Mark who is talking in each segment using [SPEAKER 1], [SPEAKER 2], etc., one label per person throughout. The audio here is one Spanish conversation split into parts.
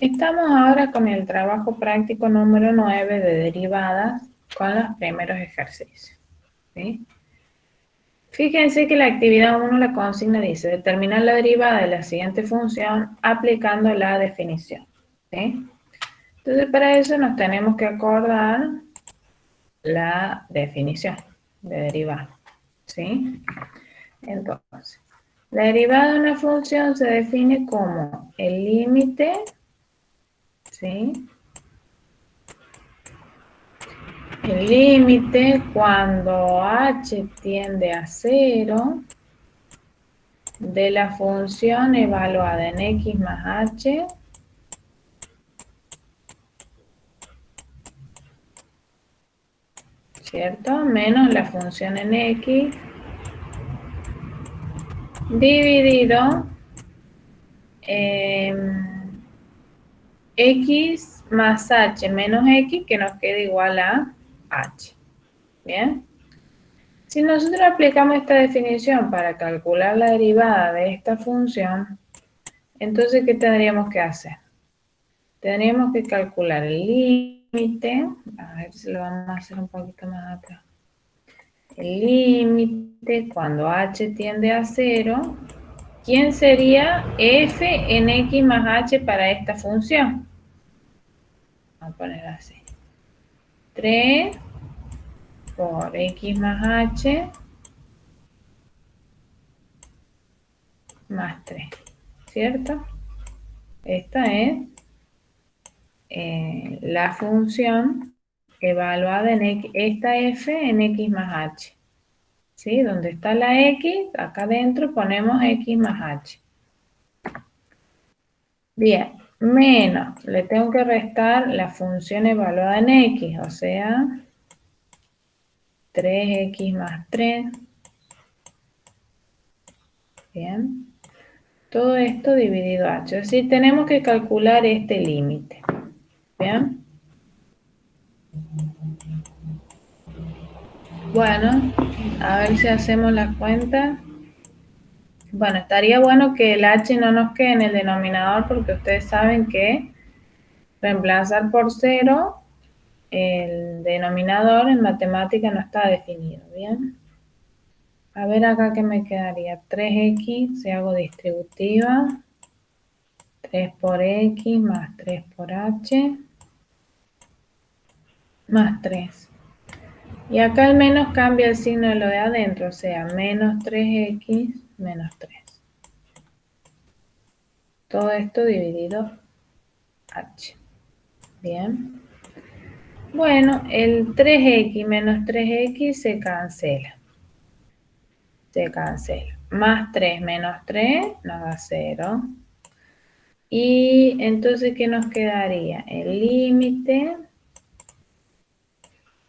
[SPEAKER 1] Estamos ahora con el trabajo práctico número 9 de derivadas con los primeros ejercicios. ¿Sí? Fíjense que la actividad 1, la consigna dice, determinar la derivada de la siguiente función aplicando la definición. ¿Sí? Entonces, para eso nos tenemos que acordar la definición de derivada. ¿Sí? Entonces, la derivada de una función se define como el límite, ¿sí?, el límite cuando h tiende a 0 de la función evaluada en x más h ¿cierto? Menos la función en x dividido x más h menos x, que nos queda igual a h. ¿Bien? Si nosotros aplicamos esta definición para calcular la derivada de esta función, entonces, ¿qué tendríamos que hacer? Tendríamos que calcular el límite, a ver si lo vamos a hacer un poquito más acá. El límite cuando h tiende a 0, ¿quién sería f en x más h para esta función? Vamos a poner así. 3 por x más h más 3, ¿cierto? Esta es la función evaluada en x, esta f en x más h. ¿Sí? Donde está la x, acá adentro ponemos x más h. Bien, menos, le tengo que restar la función evaluada en x, o sea, 3x más 3. Bien, todo esto dividido h. Así tenemos que calcular este límite. Bien. Bueno, a ver si hacemos la cuenta. Bueno, estaría bueno que el h no nos quede en el denominador porque ustedes saben que reemplazar por 0 el denominador en matemática no está definido, ¿bien? A ver acá que me quedaría 3x, si hago distributiva, 3 por x más 3 por h, más 3. Y acá al menos cambia el signo de lo de adentro, o sea, menos 3x menos 3. Todo esto dividido h. Bien. Bueno, el 3x menos 3x se cancela. Se cancela. Más 3 menos 3 nos da 0. Y entonces, ¿qué nos quedaría? El límite,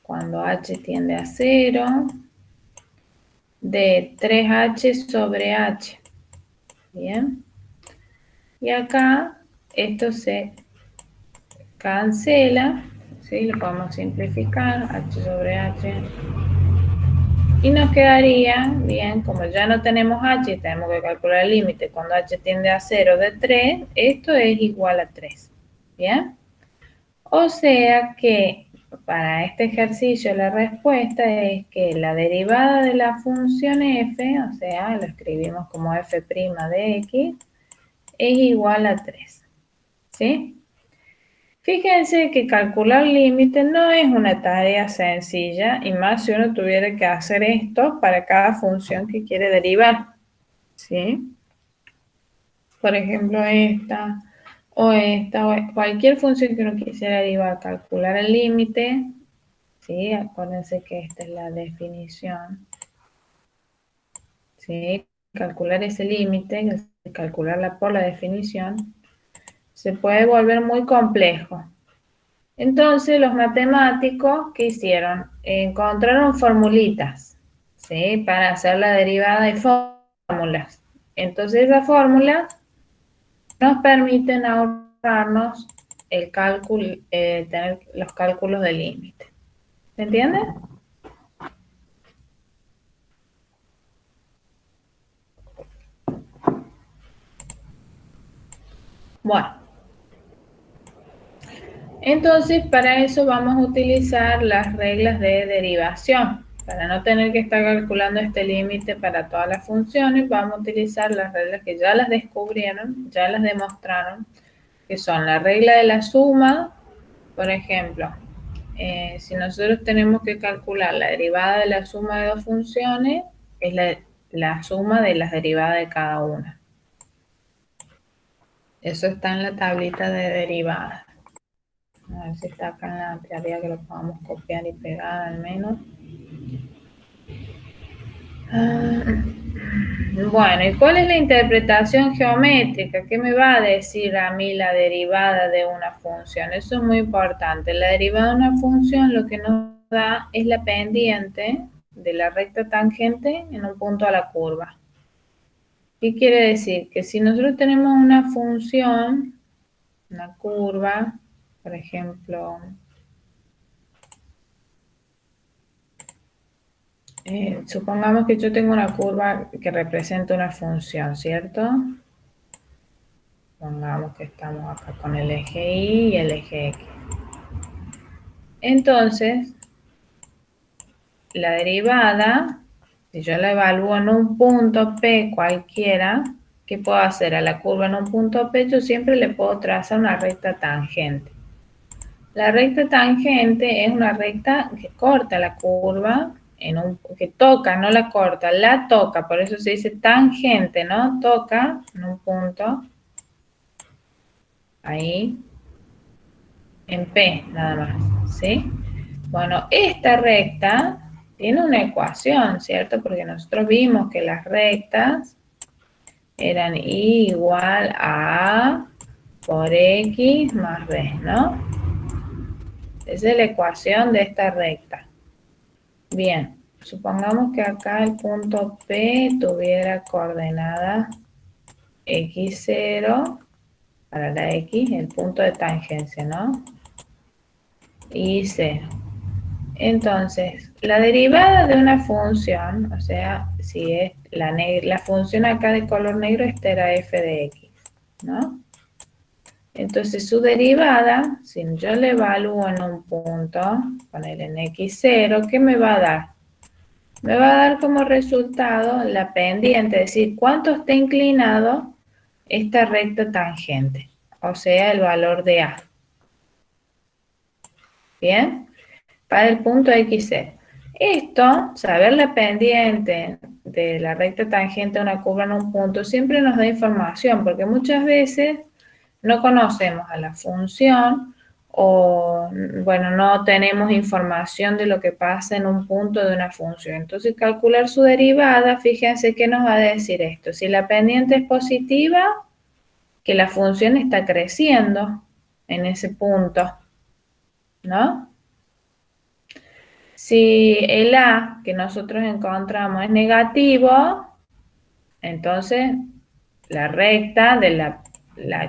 [SPEAKER 1] cuando h tiende a 0, de 3h sobre h. Bien. Y acá esto se cancela, ¿sí? Lo podemos simplificar, h sobre h. Y nos quedaría, bien, como ya no tenemos h y tenemos que calcular el límite cuando h tiende a 0 de 3, esto es igual a 3. ¿Bien? O sea que para este ejercicio la respuesta es que la derivada de la función f, o sea, lo escribimos como f' de x, es igual a 3. ¿Sí? Fíjense que calcular límite no es una tarea sencilla, y más si uno tuviera que hacer esto para cada función que quiere derivar. ¿Sí? Por ejemplo, esta, o cualquier función que uno quisiera derivar, calcular el límite. ¿Sí? Acuérdense que esta es la definición. ¿Sí? Calcular ese límite, calcularla por la definición, se puede volver muy complejo. Entonces, los matemáticos, ¿qué hicieron? Encontraron formulitas, ¿sí? Para hacer la derivada de fórmulas. Entonces, esas fórmulas nos permiten ahorrarnos el cálculo, tener los cálculos del límite. ¿Se entiende? Bueno, Entonces, para eso vamos a utilizar las reglas de derivación. Para no tener que estar calculando este límite para todas las funciones, vamos a utilizar las reglas que ya las descubrieron, ya las demostraron, que son la regla de la suma. Por ejemplo, si nosotros tenemos que calcular la derivada de la suma de dos funciones, es la suma de las derivadas de cada una. Eso está en la tablita de derivadas. A ver si está acá en la teoría que lo podamos copiar y pegar al menos. Bueno, ¿y cuál es la interpretación geométrica? ¿Qué me va a decir a mí la derivada de una función? Eso es muy importante. La derivada de una función lo que nos da es la pendiente de la recta tangente en un punto a la curva. ¿Qué quiere decir? Que si nosotros tenemos una función, una curva, por ejemplo, supongamos que yo tengo una curva que representa una función, ¿cierto? Pongamos que estamos acá con el eje Y y el eje X. Entonces, la derivada, si yo la evalúo en un punto P cualquiera, ¿qué puedo hacer? A la curva en un punto P yo siempre le puedo trazar una recta tangente. La recta tangente es una recta que corta la curva, que toca, no la corta, la toca, por eso se dice tangente, ¿no? Toca en un punto, ahí, en P nada más, ¿sí? Bueno, esta recta tiene una ecuación, ¿cierto? Porque nosotros vimos que las rectas eran Y igual a A por X más B, ¿no? Esa es la ecuación de esta recta. Bien, supongamos que acá el punto P tuviera coordenada X0 para la X, el punto de tangencia, ¿no? Y 0. Entonces, la derivada de una función, o sea, si es la función acá de color negro, esta era f de x, ¿no? Entonces, su derivada, si yo le evalúo en un punto, poner en x0, ¿qué me va a dar? Me va a dar como resultado la pendiente, es decir, cuánto está inclinado esta recta tangente, o sea, el valor de a. ¿Bien? Para el punto x0. Esto, saber la pendiente de la recta tangente a una curva en un punto, siempre nos da información, porque muchas veces no conocemos a la función o, bueno, no tenemos información de lo que pasa en un punto de una función. Entonces, calcular su derivada, fíjense qué nos va a decir esto. Si la pendiente es positiva, que la función está creciendo en ese punto, ¿no? Si el A que nosotros encontramos es negativo, entonces la recta de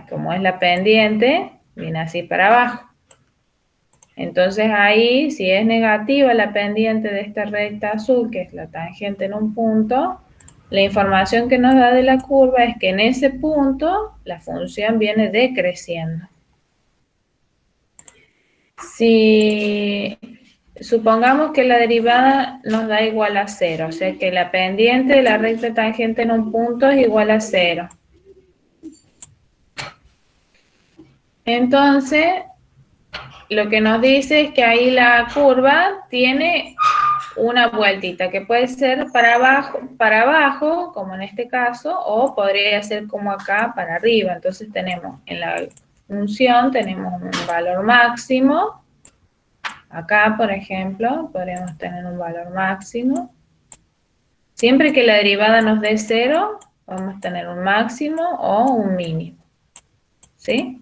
[SPEAKER 1] como es la pendiente, viene así para abajo. Entonces ahí, si es negativa la pendiente de esta recta azul, que es la tangente en un punto, la información que nos da de la curva es que en ese punto la función viene decreciendo. Si supongamos que la derivada nos da igual a 0, o sea que la pendiente de la recta tangente en un punto es igual a 0. Entonces, lo que nos dice es que ahí la curva tiene una vueltita, que puede ser para abajo, como en este caso, o podría ser como acá, para arriba. Entonces tenemos en la función, tenemos un valor máximo. Acá, por ejemplo, podríamos tener un valor máximo. Siempre que la derivada nos dé 0, vamos a tener un máximo o un mínimo. ¿Sí?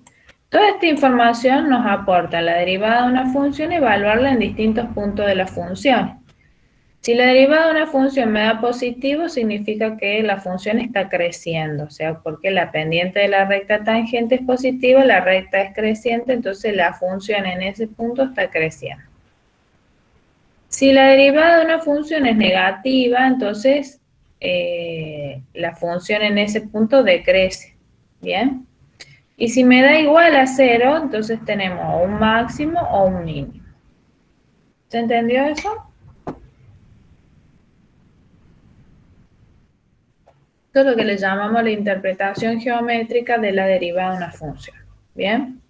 [SPEAKER 1] Toda esta información nos aporta la derivada de una función y evaluarla en distintos puntos de la función. Si la derivada de una función me da positivo, significa que la función está creciendo. O sea, porque la pendiente de la recta tangente es positiva, la recta es creciente, entonces la función en ese punto está creciendo. Si la derivada de una función es negativa, entonces la función en ese punto decrece. ¿Bien? Y si me da igual a 0, entonces tenemos o un máximo o un mínimo. ¿Se entendió eso? Esto es lo que le llamamos la interpretación geométrica de la derivada de una función. ¿Bien?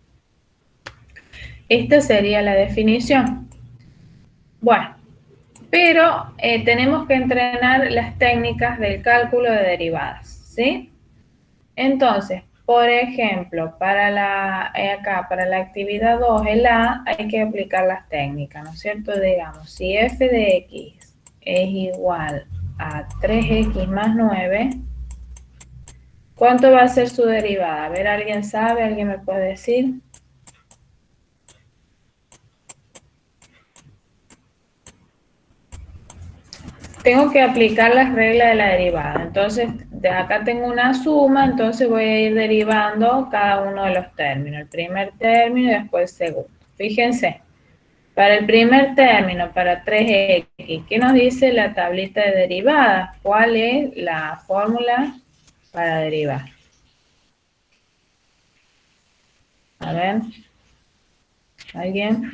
[SPEAKER 1] Esta sería la definición. Bueno, pero tenemos que entrenar las técnicas del cálculo de derivadas, ¿sí? Entonces, por ejemplo, acá para la actividad 2, el A, hay que aplicar las técnicas, ¿no es cierto? Digamos, si f de x es igual a 3x más 9, ¿cuánto va a ser su derivada? A ver, ¿alguien sabe? ¿Alguien me puede decir? Tengo que aplicar las reglas de la derivada. Entonces, de acá tengo una suma, entonces voy a ir derivando cada uno de los términos. El primer término y después el segundo. Fíjense, para el primer término, para 3x, ¿qué nos dice la tablita de derivadas? ¿Cuál es la fórmula para derivar? A ver, ¿alguien?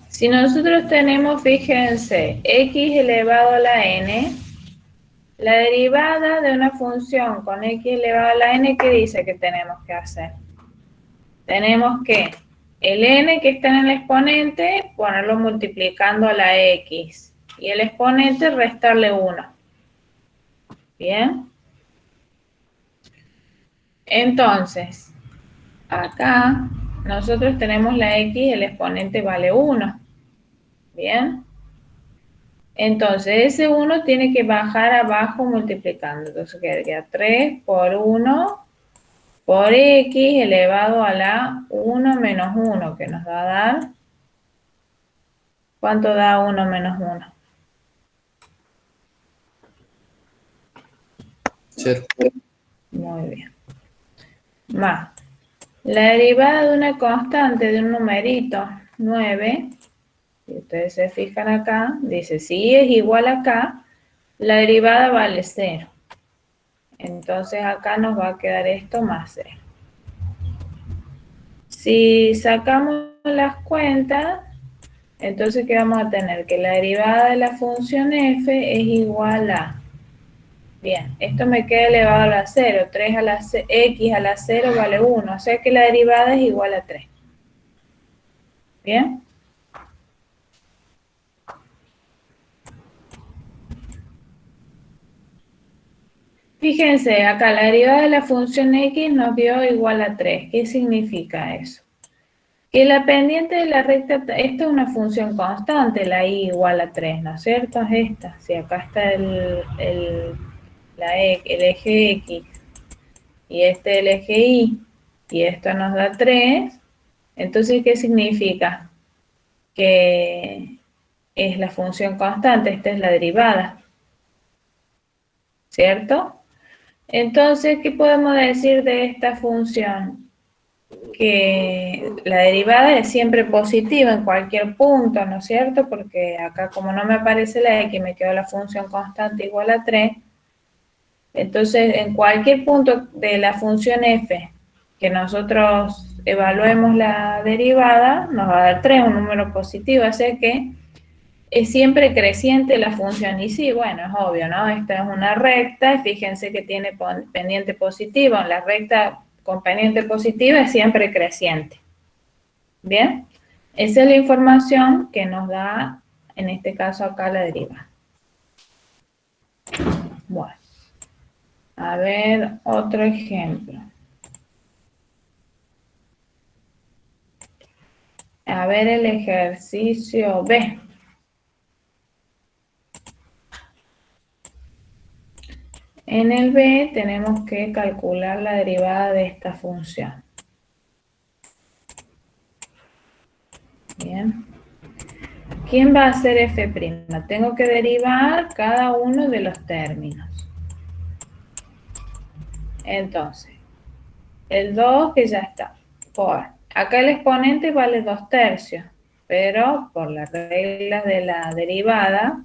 [SPEAKER 1] Si nosotros tenemos, fíjense, x elevado a la n, la derivada de una función con x elevado a la n, ¿qué dice que tenemos que hacer? Tenemos que el n que está en el exponente, ponerlo multiplicando a la x. Y el exponente restarle 1. ¿Bien? Entonces, acá nosotros tenemos la x, el exponente vale 1. ¿Bien? Entonces, ese 1 tiene que bajar abajo multiplicando. Entonces, quedaría 3 por 1 por x elevado a la 1 menos 1, que nos va a dar... ¿Cuánto da 1 menos 1?
[SPEAKER 2] 0.
[SPEAKER 1] Muy bien. Más. La derivada de una constante de un numerito 9, si ustedes se fijan acá, dice si es igual acá, la derivada vale 0. Entonces acá nos va a quedar esto más 0. Si sacamos las cuentas, entonces ¿qué vamos a tener? Que la derivada de la función f es igual a... Bien, esto me queda elevado a la 0. 3 a la x a la 0 vale 1. O sea que la derivada es igual a 3. Bien. Fíjense, acá la derivada de la función x nos dio igual a 3. ¿Qué significa eso? Que la pendiente de la recta, esta es una función constante, la y igual a 3, ¿no es cierto? Es esta. Si acá está el eje x y este el eje y esto nos da 3, entonces ¿qué significa? Que es la función constante, esta es la derivada, ¿cierto? Entonces, ¿qué podemos decir de esta función? Que la derivada es siempre positiva en cualquier punto, ¿no es cierto? Porque acá como no me aparece la x, me quedó la función constante igual a 3. Entonces, en cualquier punto de la función f que nosotros evaluemos la derivada, nos va a dar 3, un número positivo, así que es siempre creciente la función. Y sí, bueno, es obvio, ¿no? Esta es una recta, fíjense que tiene pendiente positiva. La recta con pendiente positiva es siempre creciente. ¿Bien? Esa es la información que nos da, en este caso acá, la derivada. Bueno, a ver otro ejemplo. A ver el ejercicio B. En el B tenemos que calcular la derivada de esta función. Bien. ¿Quién va a ser f'? Tengo que derivar cada uno de los términos. Entonces, el 2 que ya está. Por acá el exponente vale 2 tercios. pero por las reglas de la derivada,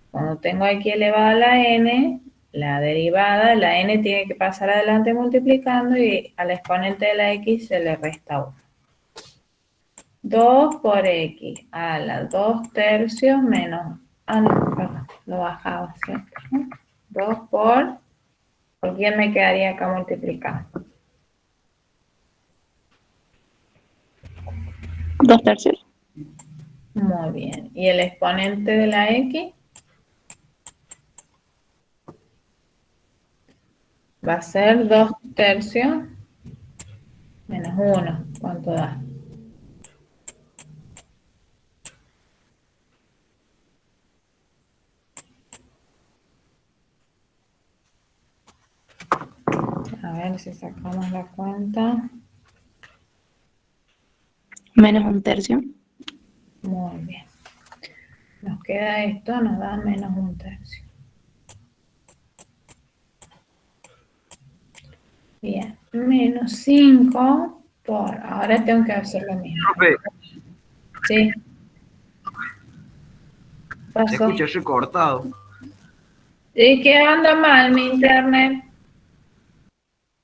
[SPEAKER 1] cuando tengo x elevado a la n, la derivada, la n tiene que pasar adelante multiplicando y al exponente de la x se le resta 1. 2 por x a la 2 tercios menos, no, perdón, lo bajaba, ¿cierto? 2 ¿por quién me quedaría acá multiplicando?
[SPEAKER 2] 2 tercios.
[SPEAKER 1] Muy bien. ¿Y el exponente de la x? Va a ser 2 tercios menos 1. ¿Cuánto da? A ver si sacamos la cuenta.
[SPEAKER 2] Menos 1 tercio.
[SPEAKER 1] Muy bien. Nos queda esto, nos da menos 1 tercio. Bien. Menos 5 por... Ahora tengo que hacer lo mismo.
[SPEAKER 3] Profe,
[SPEAKER 1] Sí.
[SPEAKER 3] se
[SPEAKER 1] Pasó.
[SPEAKER 3] escucha recortado.
[SPEAKER 1] ¿Y qué anda mal mi internet?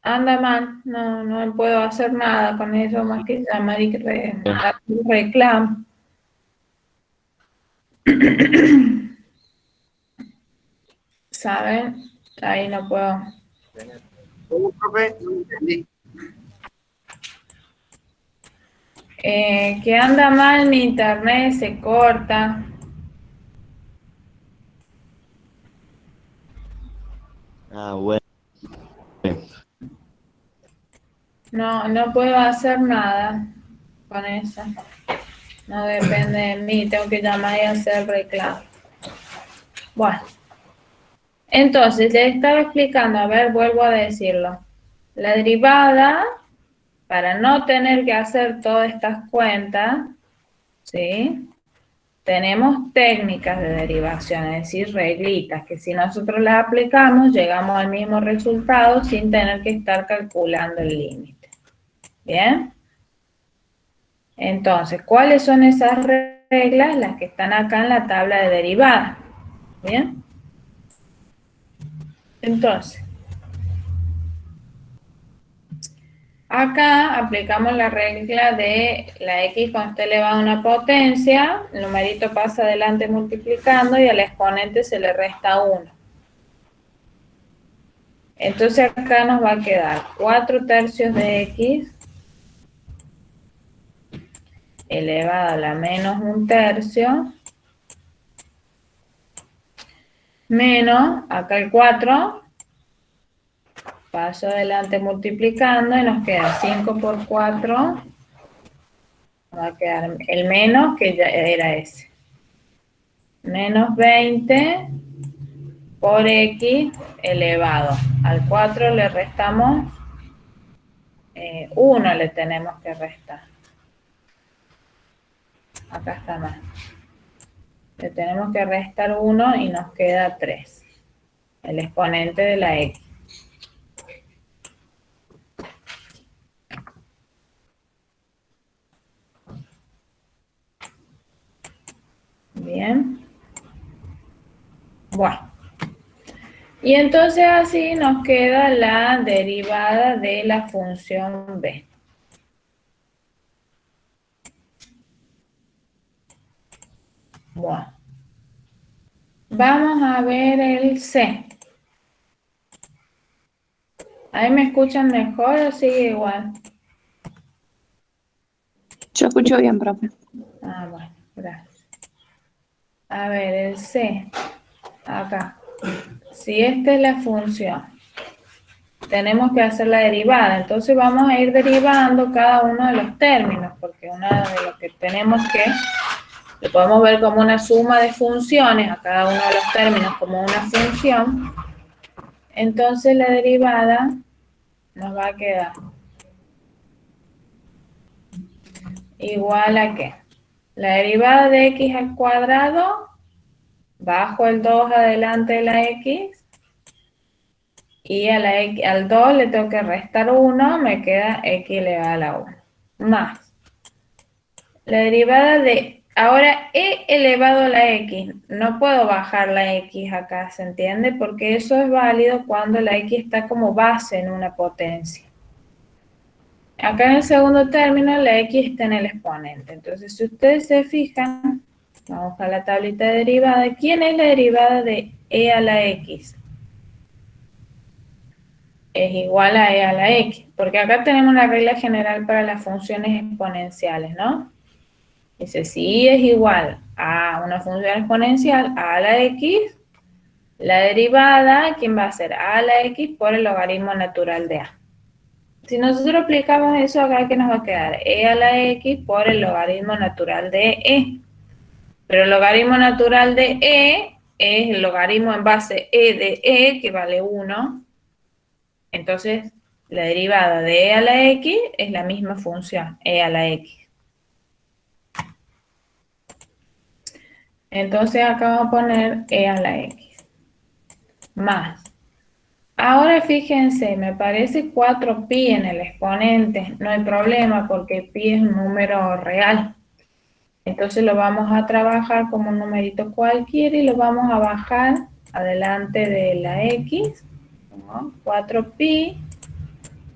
[SPEAKER 1] Anda mal. No puedo hacer nada con eso más que llamar y reclamo. ¿Saben? Ahí no puedo.
[SPEAKER 3] Profe, no entendí.
[SPEAKER 1] Que anda mal mi internet, se corta.
[SPEAKER 4] Ah, bueno.
[SPEAKER 1] No puedo hacer nada con eso. No depende de mí, tengo que llamar y hacer reclamo. Bueno, entonces les estaba explicando, a ver, vuelvo a decirlo. La derivada, para no tener que hacer todas estas cuentas, ¿sí? Tenemos técnicas de derivación, es decir, reglitas, que si nosotros las aplicamos, llegamos al mismo resultado sin tener que estar calculando el límite. ¿Bien? Entonces, ¿cuáles son esas reglas? Las que están acá en la tabla de derivada. ¿Bien? Entonces, acá aplicamos la regla de la x cuando esté elevada a una potencia, el numerito pasa adelante multiplicando y al exponente se le resta 1. Entonces acá nos va a quedar 4 tercios de x elevado a la menos 1 tercio menos, acá el 4, paso adelante multiplicando y nos queda 5 por 4, va a quedar el menos que ya era ese. Menos 20 por x elevado. Al 4 le restamos 1 le tenemos que restar. Acá está más. Le tenemos que restar 1 y nos queda 3. El exponente de la x. Bien. Bueno. Y entonces así nos queda la derivada de la función b. Bueno. Vamos a ver el c. ¿Ahí me escuchan mejor o sigue igual?
[SPEAKER 2] Yo escucho bien, profe.
[SPEAKER 1] Ah, bueno, gracias. A ver, el c. Acá. Si esta es la función, tenemos que hacer la derivada. Entonces vamos a ir derivando cada uno de los términos, porque uno de los que tenemos que, lo podemos ver como una suma de funciones, a cada uno de los términos como una función. Entonces la derivada nos va a quedar igual a ¿qué? La derivada de x al cuadrado, bajo el 2 adelante de la x, y a la x, al 2 le tengo que restar 1, me queda x elevado a la 1. Más la derivada de Ahora, e elevado a la x, no puedo bajar la x acá, ¿se entiende? Porque eso es válido cuando la x está como base en una potencia. Acá en el segundo término, la x está en el exponente. Entonces, si ustedes se fijan, vamos a la tablita de derivada. ¿Quién es la derivada de e a la x? Es igual a e a la x, porque acá tenemos una regla general para las funciones exponenciales, ¿no? Dice, si y es igual a una función exponencial, a la x, la derivada, ¿quién va a ser? A la x por el logaritmo natural de a. Si nosotros aplicamos eso acá, ¿qué nos va a quedar? E a la x por el logaritmo natural de e. Pero el logaritmo natural de e es el logaritmo en base e de e, que vale 1. Entonces, la derivada de e a la x es la misma función, e a la x. Entonces acá vamos a poner e a la x. Más. Ahora fíjense, me parece 4pi en el exponente. No hay problema porque pi es un número real. Entonces lo vamos a trabajar como un numerito cualquiera y lo vamos a bajar adelante de la x, ¿no? 4pi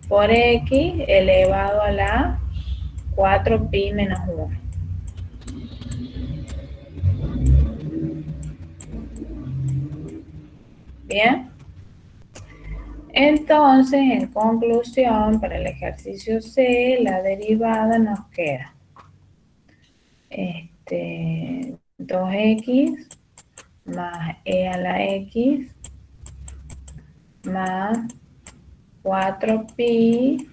[SPEAKER 1] por x elevado a la 4pi menos 1. Bien. Entonces, en conclusión, para el ejercicio C, la derivada nos queda 2x más e a la x más 4pi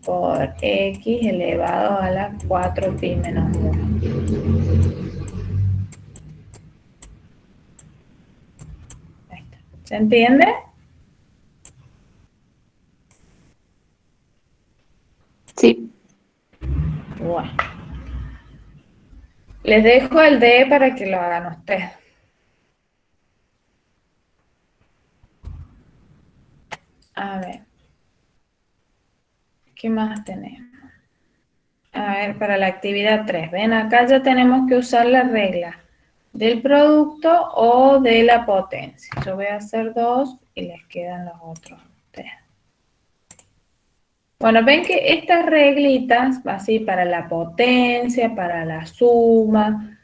[SPEAKER 1] por x elevado a la 4pi menos 1. Ahí está. ¿Se entiende?
[SPEAKER 2] Sí.
[SPEAKER 1] Bueno. Les dejo el D para que lo hagan ustedes. A ver. ¿Qué más tenemos? A ver, para la actividad 3. Ven, acá ya tenemos que usar la regla del producto o de la potencia. Yo voy a hacer 2 y les quedan los otros 3. Bueno, ven que estas reglitas, así para la potencia, para la suma,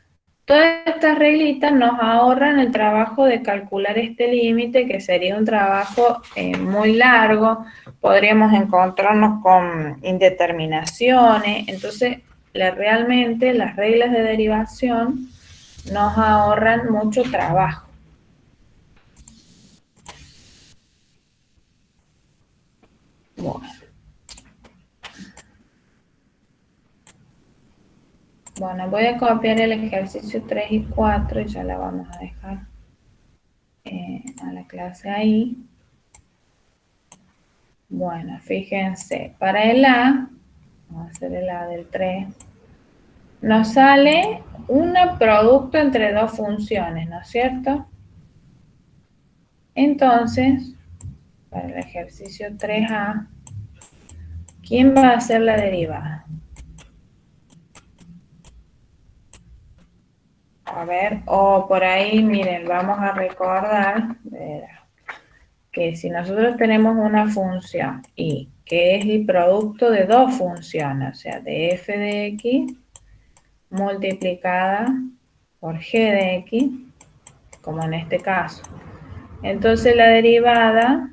[SPEAKER 1] todas estas reglitas nos ahorran el trabajo de calcular este límite, que sería un trabajo muy largo. Podríamos encontrarnos con indeterminaciones. Entonces, realmente las reglas de derivación nos ahorran mucho trabajo. Bueno, voy a copiar el ejercicio 3 y 4 y ya la vamos a dejar a la clase ahí. Bueno, fíjense, para el A, vamos a hacer el A del 3, nos sale un producto entre dos funciones, ¿no es cierto? Entonces, para el ejercicio 3A, ¿quién va a hacer la derivada? A ver, o por ahí, miren, vamos a recordar que si nosotros tenemos una función y que es el producto de dos funciones, o sea, de f de x multiplicada por g de x, como en este caso. Entonces la derivada,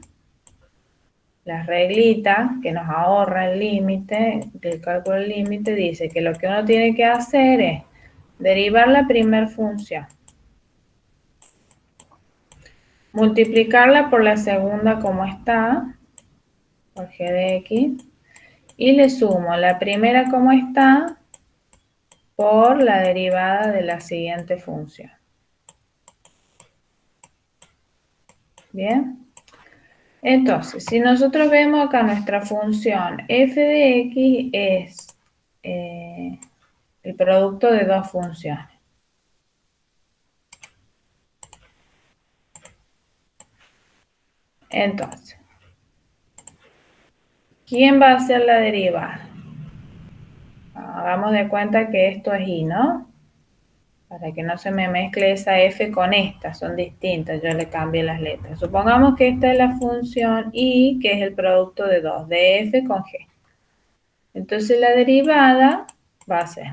[SPEAKER 1] la reglita que nos ahorra el límite, del cálculo del límite, dice que lo que uno tiene que hacer es derivar la primera función, multiplicarla por la segunda como está, por g de x, y le sumo la primera como está por la derivada de la siguiente función. Bien. Entonces, si nosotros vemos acá nuestra función f de x es el producto de dos funciones. Entonces, ¿quién va a hacer la derivada? hagamos de cuenta que esto es y, ¿no? Para que no se me mezcle esa f con esta, son distintas, yo le cambié las letras. Supongamos que esta es la función y, que es el producto de 2, de f con g. Entonces la derivada va a ser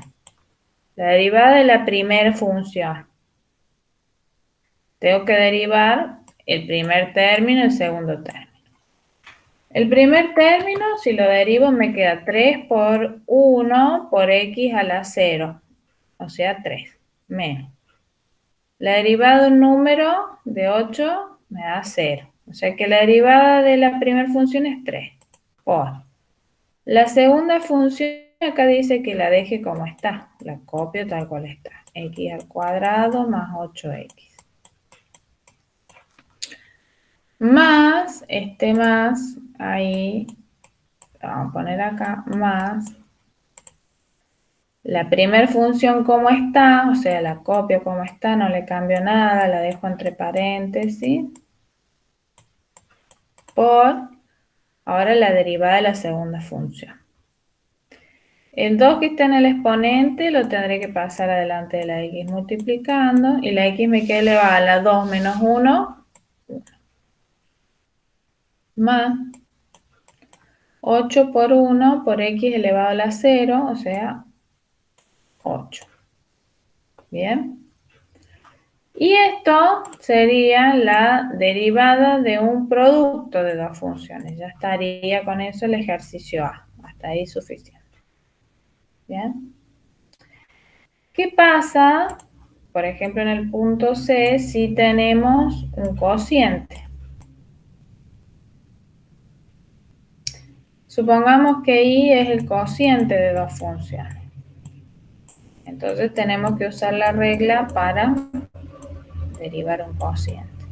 [SPEAKER 1] la derivada de la primera función. Tengo que derivar el primer término y el segundo término. El primer término, si lo derivo, me queda 3 por 1 por x a la 0, o sea 3, menos. La derivada de un número de 8 me da 0, o sea que la derivada de la primera función es 3, por la segunda función, acá dice que la deje como está, la copio tal cual está, x al cuadrado más 8x. Más, más, ahí, vamos a poner acá, más la primera función como está, o sea, la copio como está, no le cambio nada, la dejo entre paréntesis, por, ahora la derivada de la segunda función. El 2 que está en el exponente lo tendré que pasar adelante de la x multiplicando, y la x me queda elevada a la 2 menos 1, 1. Más 8 por 1 por x elevado a la 0, o sea, 8. Bien. Y esto sería la derivada de un producto de dos funciones. Ya estaría con eso el ejercicio A. Hasta ahí suficiente. Bien. ¿Qué pasa, por ejemplo, en el punto C, si tenemos un cociente? Supongamos que I es el cociente de dos funciones. Entonces tenemos que usar la regla para derivar un cociente.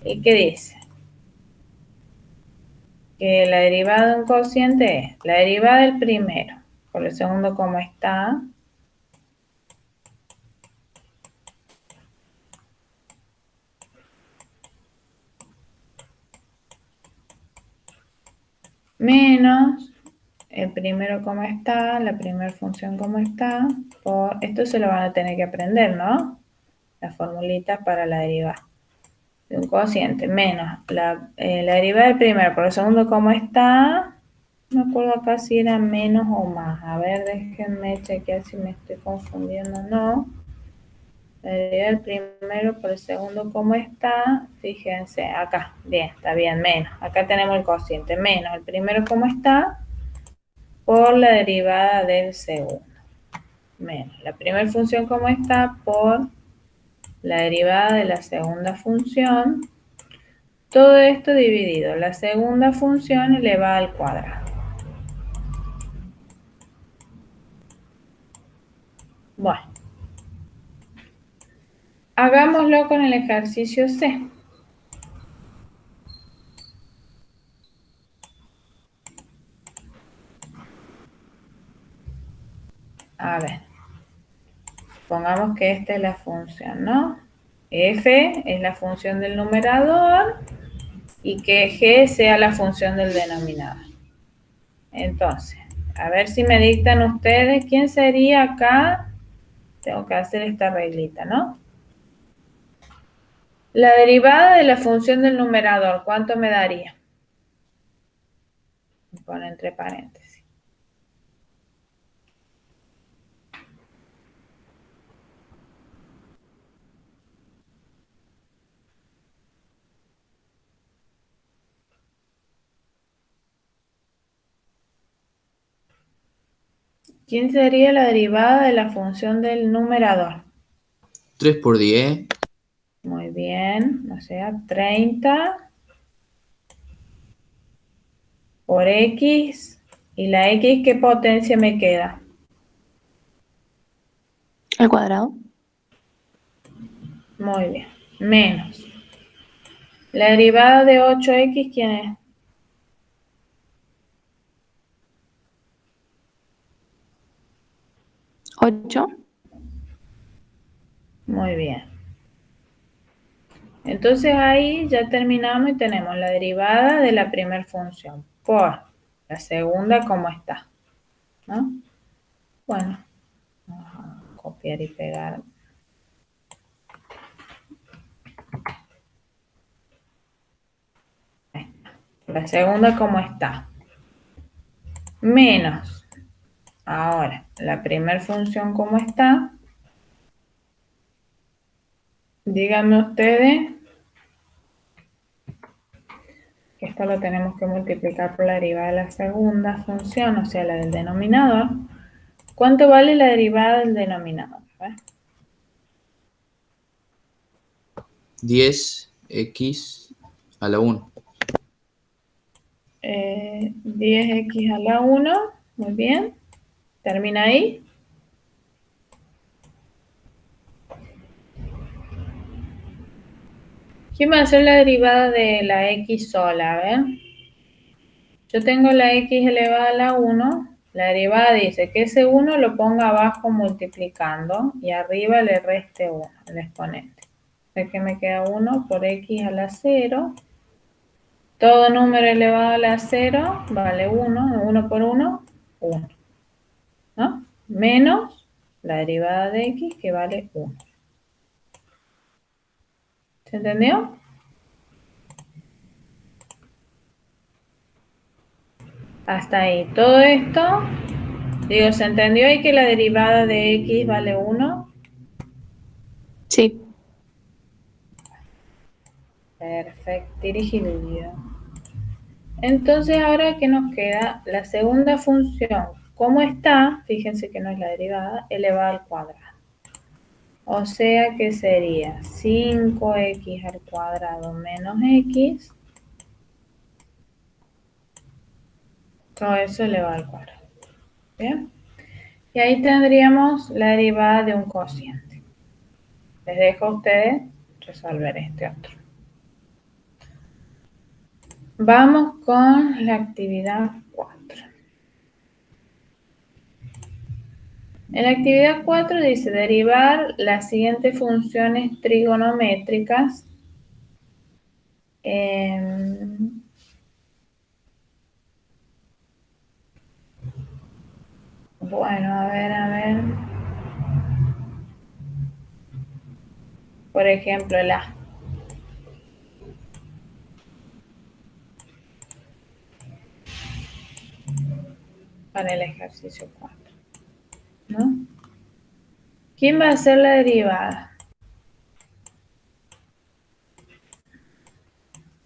[SPEAKER 1] ¿Y qué dice? Que la derivada de un cociente es la derivada del primero por el segundo como está, menos el primero como está, la primera función como está, por, esto se lo van a tener que aprender, ¿no? Las formulitas para la derivada de un cociente, menos la derivada del primero por el segundo como está, no me acuerdo acá si era menos o más, a ver, déjenme chequear si me estoy confundiendo o no. La derivada del primero por el segundo como está, fíjense, acá, bien, está bien, menos, acá tenemos el cociente, menos el primero como está, por la derivada del segundo, menos la primera función como está, por la derivada de la segunda función, todo esto dividido, la segunda función elevada al cuadrado. Bueno, hagámoslo con el ejercicio C. A ver, pongamos que esta es la función, ¿no? F es la función del numerador y que G sea la función del denominador. Entonces, a ver si me dictan ustedes quién sería acá. Tengo que hacer esta reglita, ¿no? La derivada de la función del numerador, ¿cuánto me daría? Pone entre paréntesis. ¿Quién sería la derivada de la función del numerador?
[SPEAKER 5] 3 por 10.
[SPEAKER 1] Muy bien, o sea, 30 por X. ¿Y la X qué potencia me queda?
[SPEAKER 2] ¿Al cuadrado?
[SPEAKER 1] Muy bien, menos. La derivada de 8X, ¿quién es?
[SPEAKER 2] ¿8?
[SPEAKER 1] Muy bien. Entonces ahí ya terminamos y tenemos la derivada de la primera función por la segunda como está, ¿no? Bueno, vamos a copiar y pegar. Ahí está. La segunda, ¿cómo está? Menos. Ahora, la primera función, ¿cómo está? Díganme ustedes que esto lo tenemos que multiplicar por la derivada de la segunda función, o sea, la del denominador. ¿Cuánto vale la derivada del denominador? A ver.
[SPEAKER 5] 10x a la 1.
[SPEAKER 1] 10x a la 1, muy bien. Termina ahí. ¿Quién va a hacer la derivada de la x sola? A ver. Yo tengo la x elevada a la 1. La derivada dice que ese 1 lo ponga abajo multiplicando y arriba le reste 1, el exponente. Sé que me queda 1 por x a la 0. Todo número elevado a la 0 vale 1. 1 por 1, 1. ¿No? Menos la derivada de x que vale 1. ¿Se entendió? Hasta ahí. Todo esto, digo, ¿se entendió ahí que la derivada de x vale 1?
[SPEAKER 2] Sí.
[SPEAKER 1] Perfecto, dirigido. Entonces, ahora, ¿qué nos queda? La segunda función, ¿cómo está? Fíjense que no es la derivada, elevada al cuadrado. O sea que sería 5x al cuadrado menos x. Todo eso elevado al cuadrado. ¿Bien? Y ahí tendríamos la derivada de un cociente. Les dejo a ustedes resolver este otro. Vamos con la actividad 4. En la actividad 4 dice derivar las siguientes funciones trigonométricas. Bueno, a ver. Por ejemplo, la para el ejercicio 4, ¿no? ¿Quién va a hacer la derivada?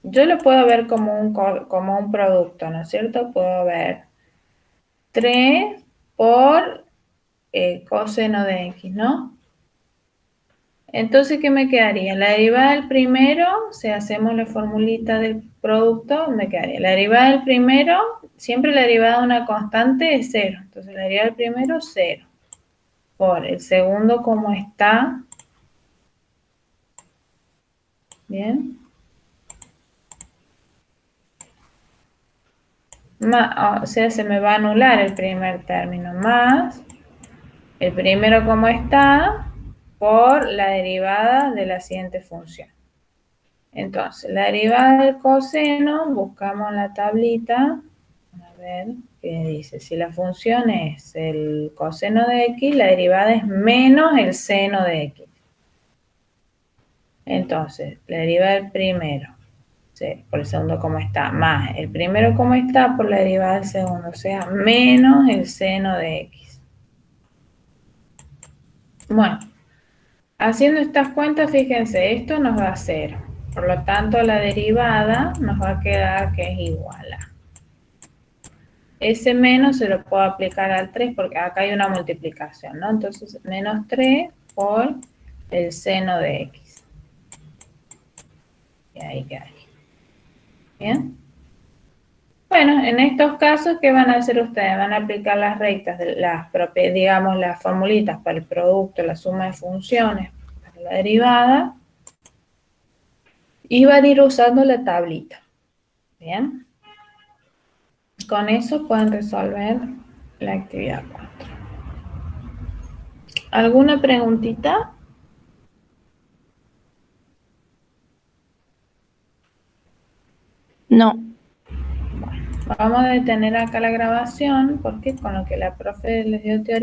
[SPEAKER 1] Yo lo puedo ver como un producto, ¿no es cierto? Puedo ver 3 por coseno de x, ¿no? Entonces, ¿qué me quedaría? La derivada del primero, si hacemos la formulita del producto, me quedaría. La derivada del primero, siempre la derivada de una constante es 0. Entonces, la derivada del primero, 0. Por el segundo, como está. Bien. O sea, se me va a anular el primer término. Más el primero como está por la derivada de la siguiente función. Entonces, la derivada del coseno, buscamos la tablita. A ver qué dice. Si la función es el coseno de x, la derivada es menos el seno de x. Entonces, la derivada del primero, sí, por el segundo como está, más el primero como está por la derivada del segundo, o sea, menos el seno de x. Bueno, haciendo estas cuentas, fíjense, esto nos da 0. Por lo tanto, la derivada nos va a quedar que es igual a. Ese menos se lo puedo aplicar al 3 porque acá hay una multiplicación, ¿no? Entonces, menos 3 por el seno de x. Y ahí queda. ¿Bien? Bueno, en estos casos, ¿qué van a hacer ustedes? Van a aplicar las rectas, digamos, las formulitas para el producto, la suma de funciones, para la derivada, y van a ir usando la tablita. ¿Bien? Con eso pueden resolver la actividad 4. ¿Alguna preguntita?
[SPEAKER 2] No.
[SPEAKER 1] Vamos a detener acá la grabación porque con lo que la profe les dio teoría